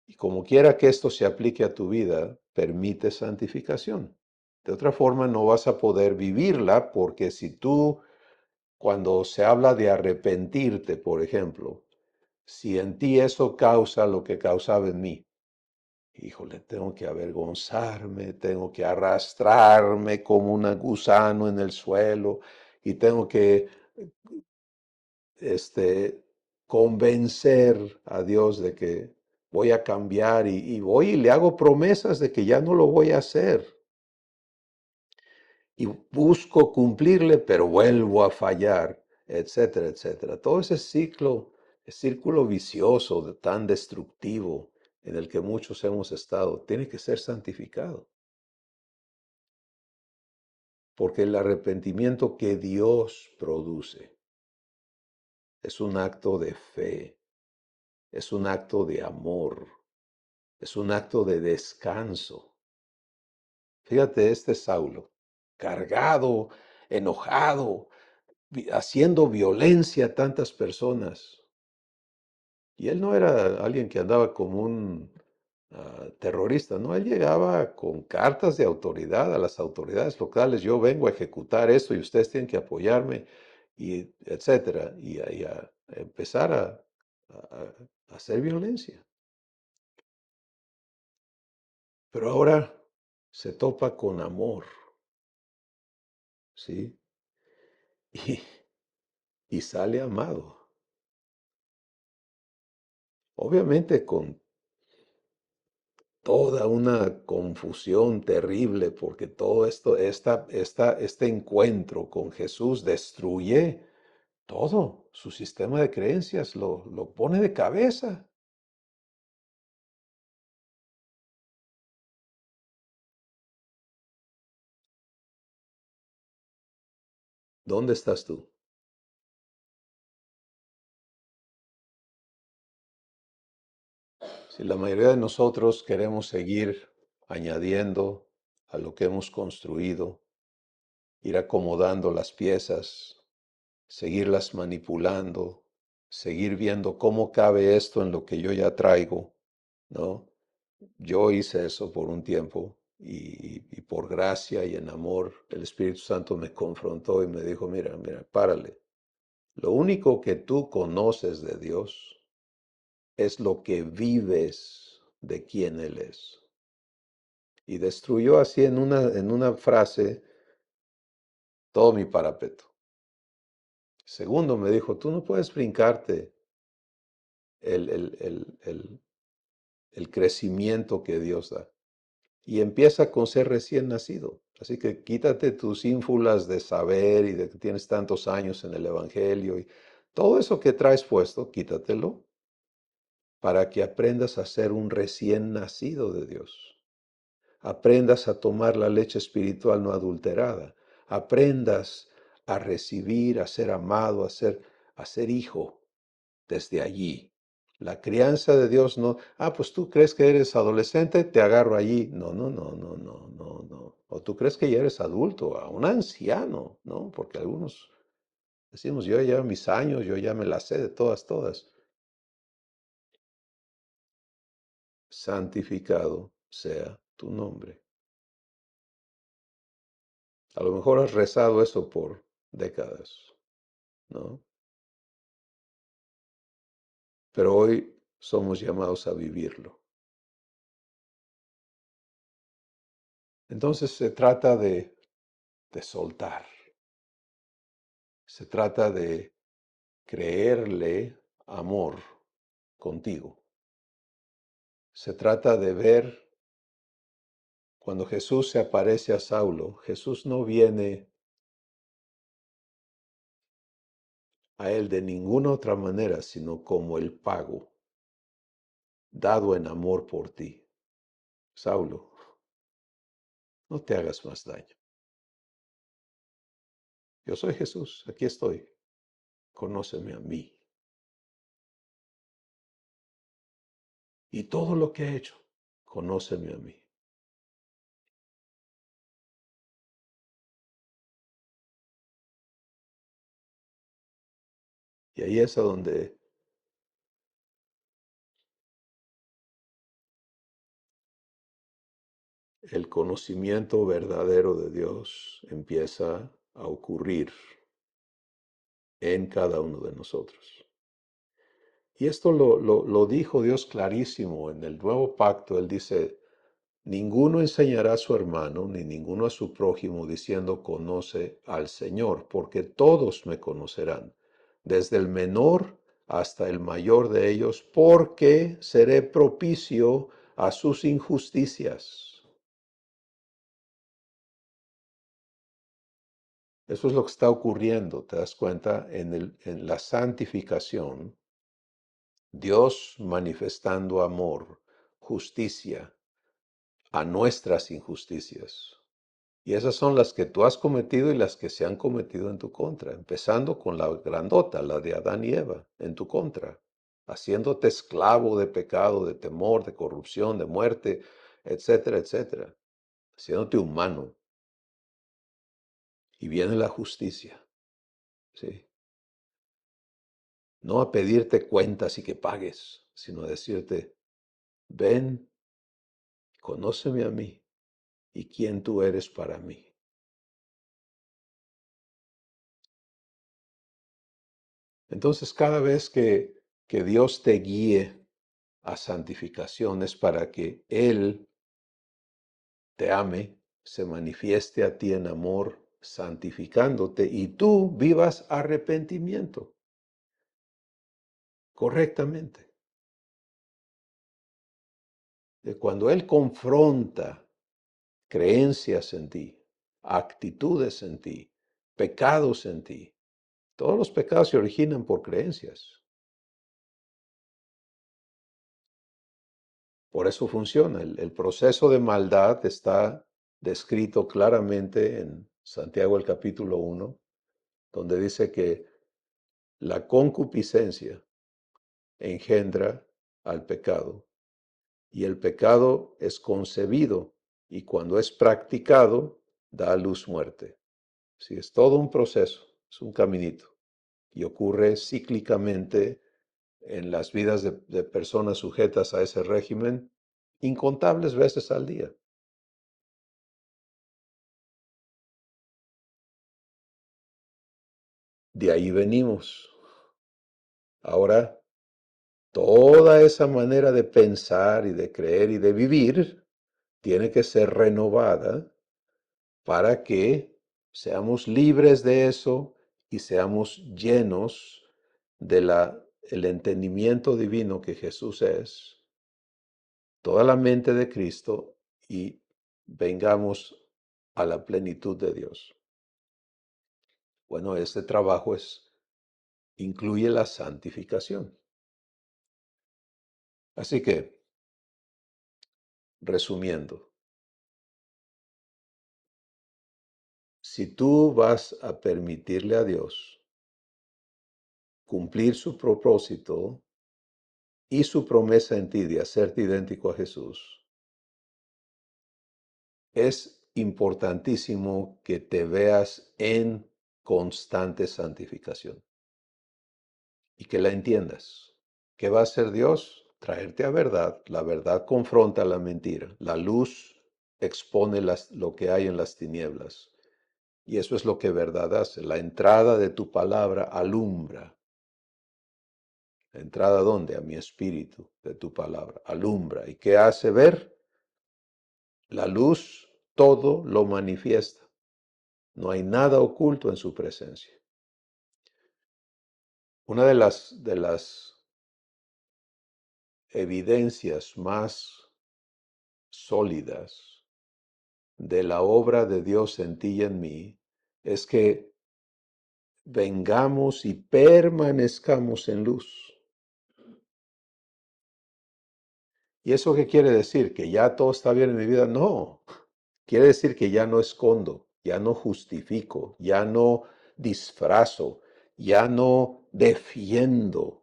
[SPEAKER 2] Y como quiera que esto se aplique a tu vida, permite santificación. De otra forma, no vas a poder vivirla porque si tú, cuando se habla de arrepentirte, por ejemplo, si en ti eso causa lo que causaba en mí, híjole, tengo que avergonzarme, tengo que arrastrarme como un gusano en el suelo y tengo que convencer a Dios de que voy a cambiar y voy y le hago promesas de que ya no lo voy a hacer. Y busco cumplirle, pero vuelvo a fallar, etcétera, etcétera. Todo ese círculo vicioso, tan destructivo en el que muchos hemos estado, tiene que ser santificado. Porque el arrepentimiento que Dios produce es un acto de fe, es un acto de amor, es un acto de descanso. Fíjate, este Saulo, cargado, enojado, haciendo violencia a tantas personas. Y él no era alguien que andaba como un terrorista, ¿no? Él llegaba con cartas de autoridad a las autoridades locales. Yo vengo a ejecutar esto y ustedes tienen que apoyarme, y etcétera. Y a empezar a hacer violencia. Pero ahora se topa con amor, ¿sí? Y, y sale amado. Obviamente con toda una confusión terrible, porque todo esto, este encuentro con Jesús destruye todo. Su sistema de creencias lo pone de cabeza. ¿Dónde estás tú? Si la mayoría de nosotros queremos seguir añadiendo a lo que hemos construido, ir acomodando las piezas, seguirlas manipulando, seguir viendo cómo cabe esto en lo que yo ya traigo, ¿no? Yo hice eso por un tiempo y por gracia y en amor, el Espíritu Santo me confrontó y me dijo, mira, párale. Lo único que tú conoces de Dios es lo que vives de quién Él es. Y destruyó así en una frase todo mi parapeto. Segundo, me dijo, tú no puedes brincarte el, el, el, el, el crecimiento que Dios da. Y empieza con ser recién nacido. Así que quítate tus ínfulas de saber y de que tienes tantos años en el Evangelio y todo eso que traes puesto, quítatelo para que aprendas a ser un recién nacido de Dios. Aprendas a tomar la leche espiritual no adulterada. Aprendas a recibir, a ser amado, a ser hijo desde allí. La crianza de Dios no, pues tú crees que eres adolescente, te agarro allí. No, no, no, no, no, no, no. O tú crees que ya eres adulto, a un anciano, ¿no? Porque algunos decimos, yo ya mis años, yo ya me las sé de todas, todas. Santificado sea tu nombre. A lo mejor has rezado eso por décadas, ¿no? Pero hoy somos llamados a vivirlo. Entonces se trata de soltar, se trata de creerle amor contigo. Se trata de ver cuando Jesús se aparece a Saulo, Jesús no viene a él de ninguna otra manera, sino como el pago dado en amor por ti. Saulo, no te hagas más daño. Yo soy Jesús, aquí estoy. Conóceme a mí. Y todo lo que he hecho, conóceme a mí. Y ahí es a donde el conocimiento verdadero de Dios empieza a ocurrir en cada uno de nosotros. Y esto lo dijo Dios clarísimo en el nuevo pacto. Él dice, ninguno enseñará a su hermano ni ninguno a su prójimo diciendo conoce al Señor, porque todos me conocerán, desde el menor hasta el mayor de ellos, porque seré propicio a sus injusticias. Eso es lo que está ocurriendo, ¿te das cuenta? En la santificación, Dios manifestando amor, justicia a nuestras injusticias. Y esas son las que tú has cometido y las que se han cometido en tu contra, empezando con la grandota, la de Adán y Eva, en tu contra, haciéndote esclavo de pecado, de temor, de corrupción, de muerte, etcétera, etcétera, haciéndote humano. Y viene la justicia, ¿sí? No a pedirte cuentas y que pagues, sino a decirte, ven, conóceme a mí y quién tú eres para mí. Entonces, cada vez que Dios te guíe a santificación es para que Él te ame, se manifieste a ti en amor, santificándote y tú vivas arrepentimiento correctamente. De cuando Él confronta creencias en ti, actitudes en ti, pecados en ti, todos los pecados se originan por creencias. Por eso funciona. El proceso de maldad está descrito claramente en Santiago el capítulo 1, donde dice que la concupiscencia engendra al pecado y el pecado es concebido y cuando es practicado da a luz muerte. Sí, es todo un proceso, es un caminito y ocurre cíclicamente en las vidas de personas sujetas a ese régimen incontables veces al día. De ahí venimos. Ahora, toda esa manera de pensar y de creer y de vivir tiene que ser renovada para que seamos libres de eso y seamos llenos de el entendimiento divino que Jesús es, toda la mente de Cristo y vengamos a la plenitud de Dios. Bueno, ese trabajo incluye la santificación. Así que, resumiendo, si tú vas a permitirle a Dios cumplir su propósito y su promesa en ti de hacerte idéntico a Jesús, es importantísimo que te veas en constante santificación y que la entiendas. ¿Qué va a hacer Dios? Traerte a verdad. La verdad confronta la mentira. La luz expone lo que hay en las tinieblas. Y eso es lo que verdad hace. La entrada de tu palabra alumbra. ¿La entrada dónde? A mi espíritu, de tu palabra. Alumbra. ¿Y qué hace ver? La luz todo lo manifiesta. No hay nada oculto en su presencia. Una de las evidencias más sólidas de la obra de Dios en ti y en mí es que vengamos y permanezcamos en luz. ¿Y eso qué quiere decir? ¿Que ya todo está bien en mi vida? No. Quiere decir que ya no escondo, ya no justifico, ya no disfrazo, ya no defiendo.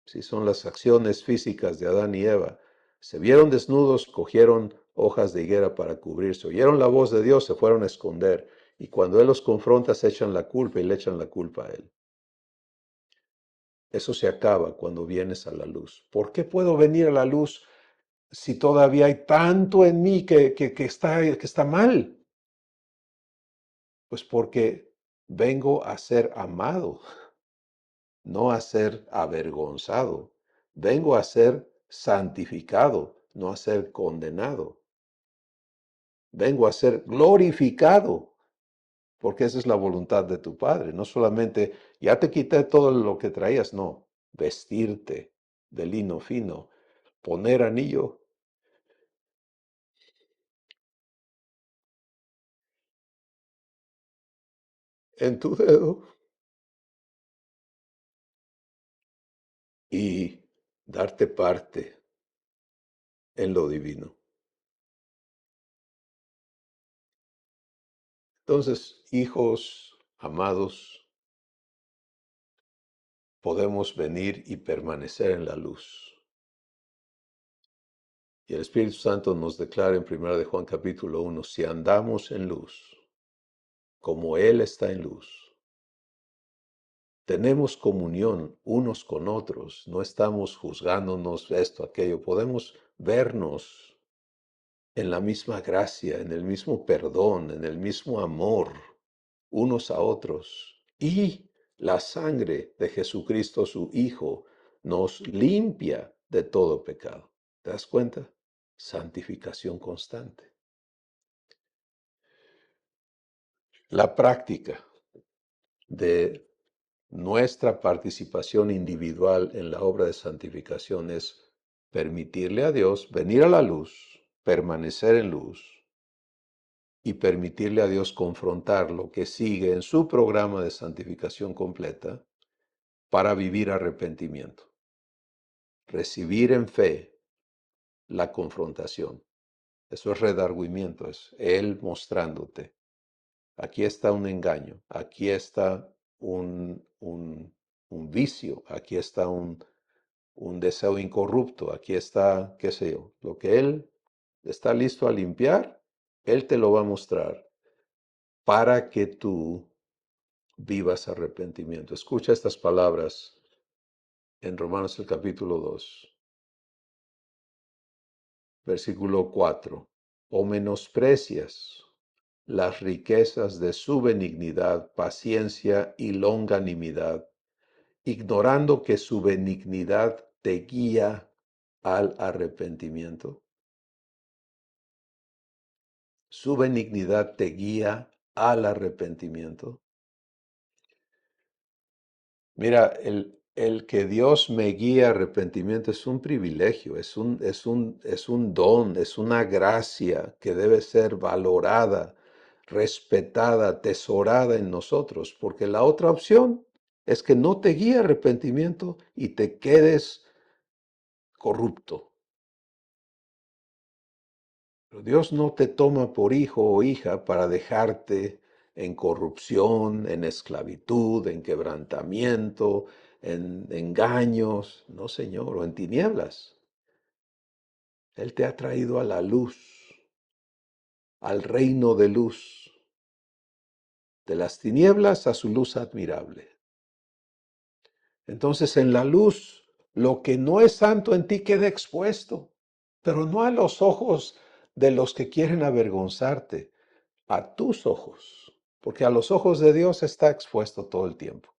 [SPEAKER 2] Si son las acciones físicas de Adán y Eva. Se vieron desnudos, cogieron hojas de higuera para cubrirse. Oyeron la voz de Dios, se fueron a esconder. Y cuando Él los confronta, se echan la culpa y le echan la culpa a Él. Eso se acaba cuando vienes a la luz. ¿Por qué puedo venir a la luz si todavía hay tanto en mí que está mal? Pues porque vengo a ser amado, no a ser avergonzado. Vengo a ser santificado, no a ser condenado. Vengo a ser glorificado, porque esa es la voluntad de tu Padre. No solamente, ya te quité todo lo que traías, no, vestirte de lino fino, poner anillo en tu dedo y darte parte en lo divino. Entonces, hijos amados, podemos venir y permanecer en la luz. Y el Espíritu Santo nos declara en 1 de Juan capítulo 1, si andamos en luz, como Él está en luz, tenemos comunión unos con otros, no estamos juzgándonos esto, aquello, podemos vernos en la misma gracia, en el mismo perdón, en el mismo amor unos a otros. Y la sangre de Jesucristo, su Hijo, nos limpia de todo pecado. ¿Te das cuenta? Santificación constante. La práctica de nuestra participación individual en la obra de santificación es permitirle a Dios venir a la luz, permanecer en luz y permitirle a Dios confrontar lo que sigue en su programa de santificación completa para vivir arrepentimiento. Recibir en fe la confrontación. Eso es redargüimiento, es Él mostrándote. Aquí está un engaño, aquí está un vicio, aquí está un deseo incorrupto, aquí está, qué sé yo, lo que Él está listo a limpiar, Él te lo va a mostrar para que tú vivas arrepentimiento. Escucha estas palabras en Romanos el capítulo 2. Versículo 4. ¿O menosprecias las riquezas de su benignidad, paciencia y longanimidad, ignorando que su benignidad te guía al arrepentimiento? Su benignidad te guía al arrepentimiento. Mira, el que Dios me guíe a arrepentimiento es un privilegio, es un don, es una gracia que debe ser valorada, respetada, atesorada en nosotros, porque la otra opción es que no te guíe a arrepentimiento y te quedes corrupto. Pero Dios no te toma por hijo o hija para dejarte en corrupción, en esclavitud, en quebrantamiento, en engaños, no, Señor, o en tinieblas. Él te ha traído a la luz, al reino de luz, de las tinieblas a su luz admirable. Entonces en la luz, lo que no es santo en ti queda expuesto, pero no a los ojos de los que quieren avergonzarte, a tus ojos, porque a los ojos de Dios está expuesto todo el tiempo.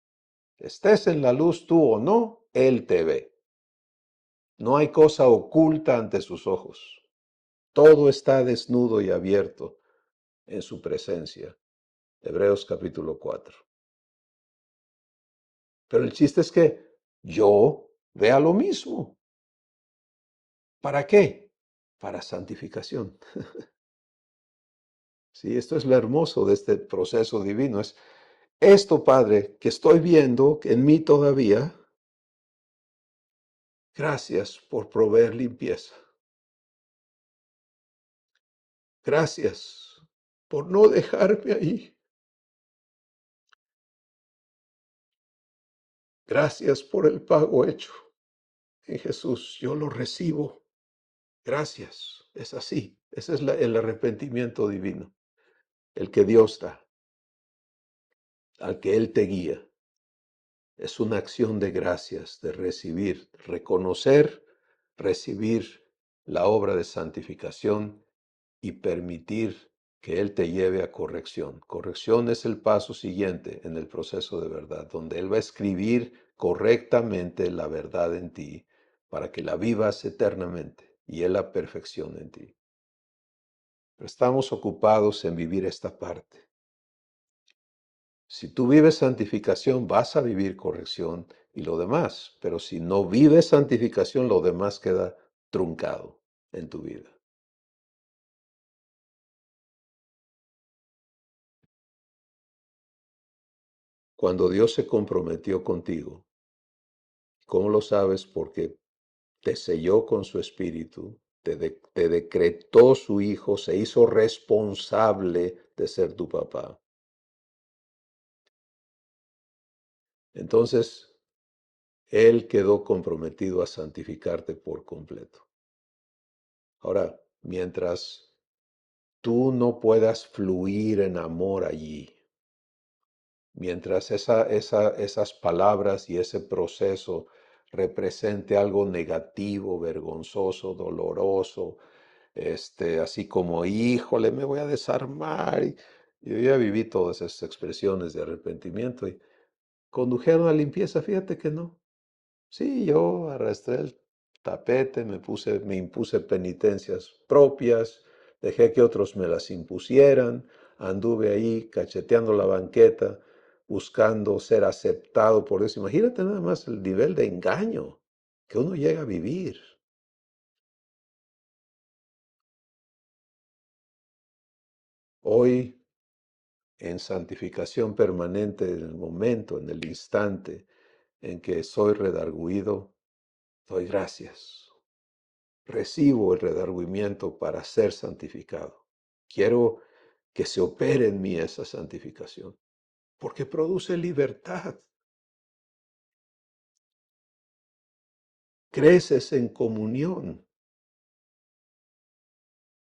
[SPEAKER 2] Estés en la luz tú o no, Él te ve. No hay cosa oculta ante sus ojos. Todo está desnudo y abierto en su presencia. Hebreos capítulo 4. Pero el chiste es que yo vea lo mismo. ¿Para qué? Para santificación. Sí, esto es lo hermoso de este proceso divino. Es esto, Padre, que estoy viendo en mí todavía. Gracias por proveer limpieza. Gracias por no dejarme ahí. Gracias por el pago hecho en Jesús. Yo lo recibo. Gracias. Es así. Ese es el arrepentimiento divino, el que Dios da, al que Él te guía. Es una acción de gracias, de recibir, reconocer, recibir la obra de santificación y permitir que Él te lleve a corrección. Corrección es el paso siguiente en el proceso de verdad, donde Él va a escribir correctamente la verdad en ti para que la vivas eternamente y Él la perfeccione en ti. Pero estamos ocupados en vivir esta parte. Si tú vives santificación, vas a vivir corrección y lo demás. Pero si no vives santificación, lo demás queda truncado en tu vida. Cuando Dios se comprometió contigo, ¿cómo lo sabes? Porque te selló con su espíritu, te decretó su hijo, se hizo responsable de ser tu papá. Entonces, Él quedó comprometido a santificarte por completo. Ahora, mientras tú no puedas fluir en amor allí, mientras esas palabras y ese proceso represente algo negativo, vergonzoso, doloroso, así como, híjole, me voy a desarmar. Y yo ya viví todas esas expresiones de arrepentimiento y condujeron a limpieza, fíjate que no. Sí, yo arrastré el tapete, me impuse penitencias propias, dejé que otros me las impusieran, anduve ahí cacheteando la banqueta, buscando ser aceptado por Dios. Imagínate nada más el nivel de engaño que uno llega a vivir. Hoy, en santificación permanente, en el momento, en el instante en que soy redarguido, doy gracias. Recibo el redargüimiento para ser santificado. Quiero que se opere en mí esa santificación, porque produce libertad. Creces en comunión.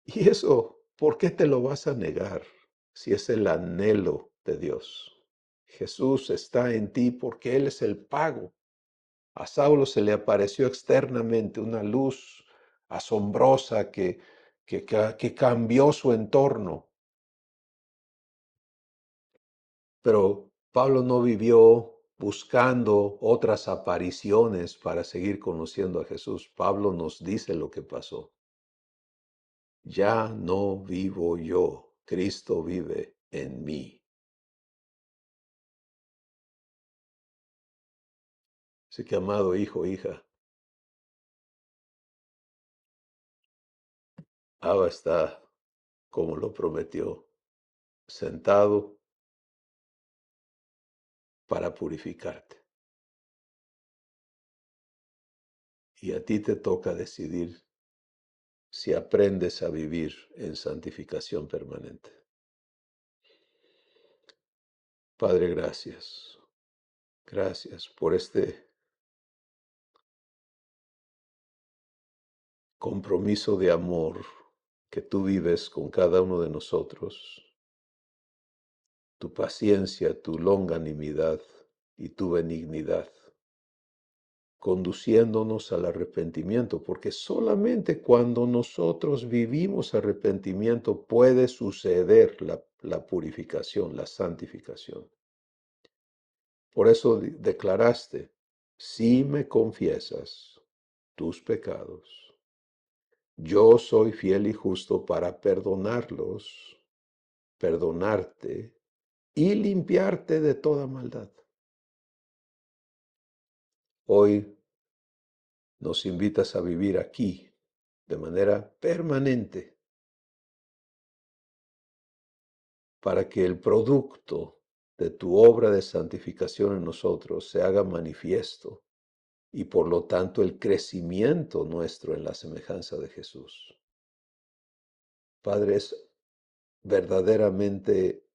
[SPEAKER 2] Y eso, ¿por qué te lo vas a negar si es el anhelo de Dios? Jesús está en ti porque Él es el pago. A Saulo se le apareció externamente una luz asombrosa que cambió su entorno. Pero Pablo no vivió buscando otras apariciones para seguir conociendo a Jesús. Pablo nos dice lo que pasó. Ya no vivo yo, Cristo vive en mí. Así que, amado hijo, hija, Abba está, como lo prometió, sentado para purificarte. Y a ti te toca decidir si aprendes a vivir en santificación permanente. Padre, gracias. Gracias por este compromiso de amor que tú vives con cada uno de nosotros, tu paciencia, tu longanimidad y tu benignidad, conduciéndonos al arrepentimiento, porque solamente cuando nosotros vivimos arrepentimiento puede suceder la purificación, la santificación. Por eso declaraste, si me confiesas tus pecados, yo soy fiel y justo para perdonarlos, perdonarte y limpiarte de toda maldad. Hoy nos invitas a vivir aquí de manera permanente para que el producto de tu obra de santificación en nosotros se haga manifiesto y por lo tanto el crecimiento nuestro en la semejanza de Jesús. Padre, es verdaderamente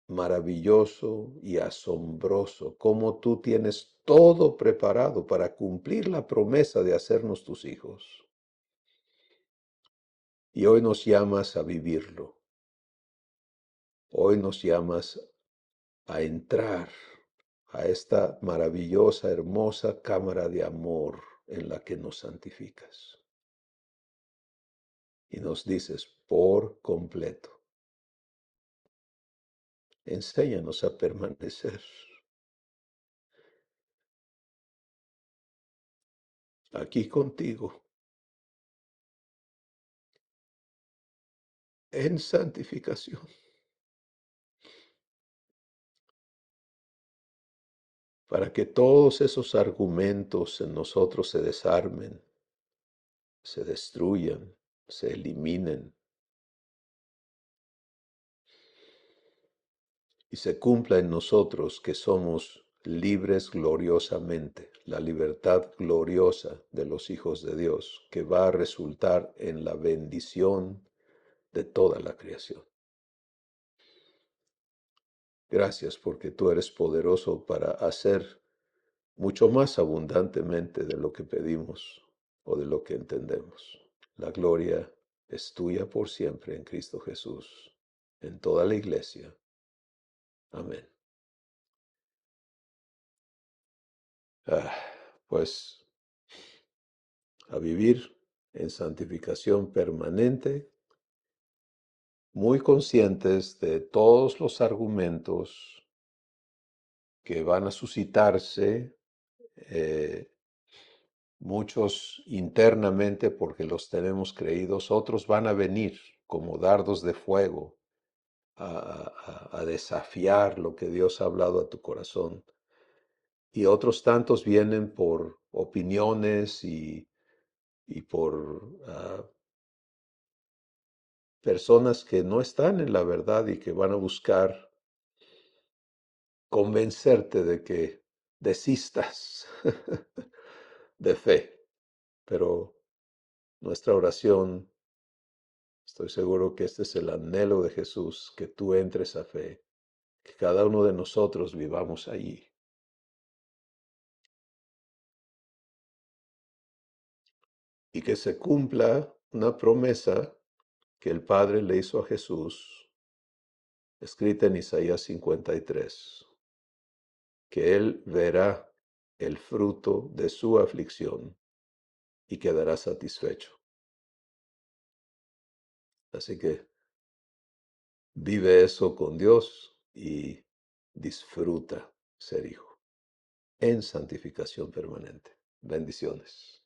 [SPEAKER 2] maravilloso y asombroso cómo tú tienes todo preparado para cumplir la promesa de hacernos tus hijos. Y hoy nos llamas a vivirlo. Hoy nos llamas a entrar a esta maravillosa, hermosa cámara de amor en la que nos santificas. Y nos dices, por completo, enséñanos a permanecer aquí contigo en santificación, para que todos esos argumentos en nosotros se desarmen, se destruyan, se eliminen y se cumpla en nosotros que somos libres gloriosamente, la libertad gloriosa de los hijos de Dios, que va a resultar en la bendición de toda la creación. Gracias porque tú eres poderoso para hacer mucho más abundantemente de lo que pedimos o de lo que entendemos. La gloria es tuya por siempre en Cristo Jesús, en toda la iglesia. Amén. Ah, pues a vivir en santificación permanente, muy conscientes de todos los argumentos que van a suscitarse, muchos internamente porque los tenemos creídos, otros van a venir como dardos de fuego a desafiar lo que Dios ha hablado a tu corazón. Y otros tantos vienen por opiniones y por personas que no están en la verdad y que van a buscar convencerte de que desistas de fe. Pero nuestra oración, estoy seguro que este es el anhelo de Jesús, que tú entres a fe, que cada uno de nosotros vivamos allí. Y que se cumpla una promesa que el Padre le hizo a Jesús, escrita en Isaías 53, que Él verá el fruto de su aflicción y quedará satisfecho. Así que vive eso con Dios y disfruta ser hijo en santificación permanente. Bendiciones.